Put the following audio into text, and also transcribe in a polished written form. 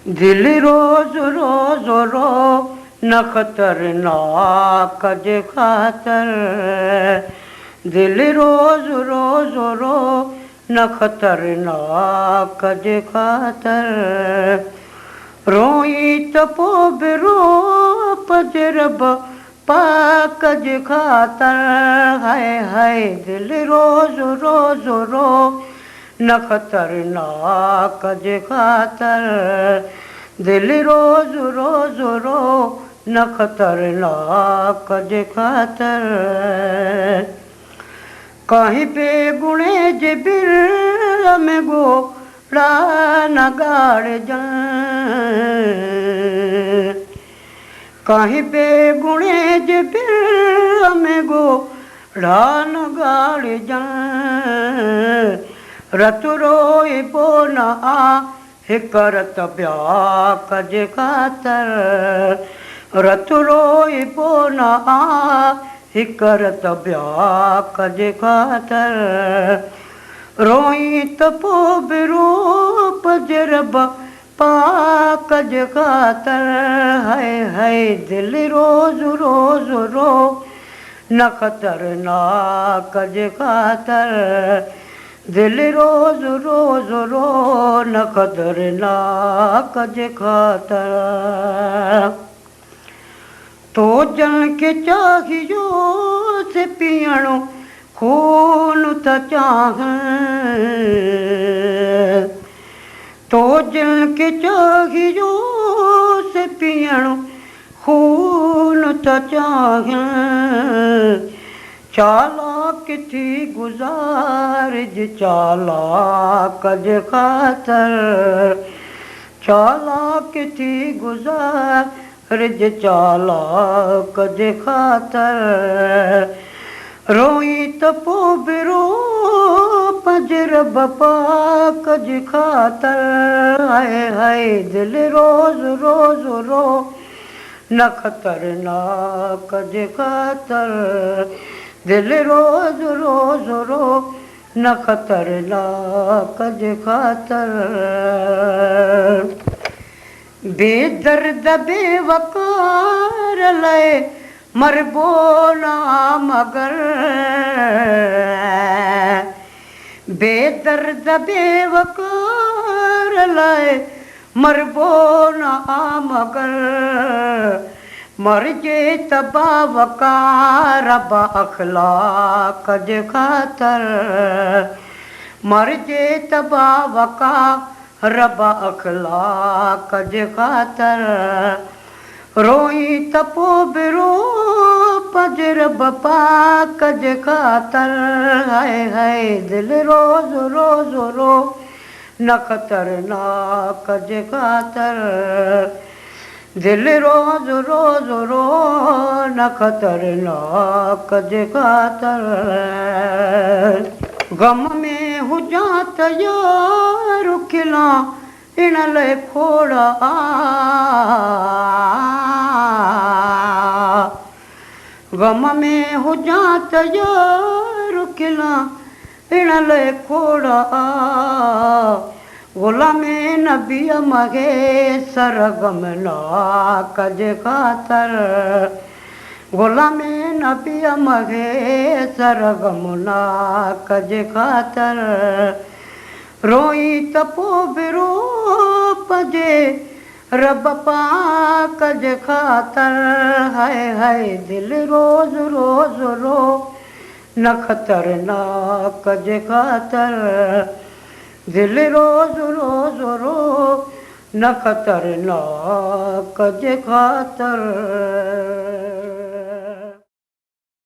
दिल रोज रोज रो न खतरनाक जे खातर, दिल रोज रोज रो न खतरनाक जे खातर, रोई त पोइ बि रो पजरब पाक जे खातर, हाय हाय दिल रोज रोज रो न खतरनाक जे खातर, दिल रोज रोज रो न खतरनाक जे खातर, कहीं बेगुणे जे बिर में गोड़ा न गाड़ कहीं बेगुणे जे बिर में गोड़ा न गाड़ रत रोई बोन आ हिकरत ब्याक जे खातर, रत रोई बोन आ हिकरत ब्याक जे खातर, रोई त पोइ बि रो पजरब पाक जे खातर, हाय हाय दिल रोज रोज रो न खतरनाक जे खातर, दिल रोज रोज रो न खतरनाक जे खातर, तो जन के चाहियो से पियणो खून त चाह, तो जन के चाहियो से पियणो खून त चाह, चालाक थी गुज़ारिज चालाक जे खातर, चालाक थी गुज़ारिज चालाक जे खातर, रोई त पोइ बि रो पजरब पाक जे खातर, हाय हाय दिल रोज रोज रो न खतरनाक जे खातर, दिल रोज रोज रो न खतरनाक जे खातर, बेदर्द बेवकार लए मरबो ना मगर, बेदर्द बेवकार लए मरबो ना मगर, मर जे त बावकार रब अखलाक जे खातर, मर जे त बावकार रब अखलाक जे खातर, रोई त पोइ बि रो पजरब पाक जे खातर, हाय हाय दिल रोज रोज रो न खतरनाक जे खातर, दिल रोज रोज रो न खतरनाक जे खातर, गम में हुजां त यार खिला इन लाइ खोड़ा गम में हुजां त यार खिला इन लाइ खोड़ा, ग़ुलामे नबी मगे सरगम नाक जे खातर, ग़ुलामे नबी मगे सरगम नाक जे खातर, रोई त पोइ बि रो पजे रब पाक जे खातर, हाय हाय दिल रोज रोज रो न खतरनाक जे खातर, दिल रोज रोज रो न खतरनाक जे खातर।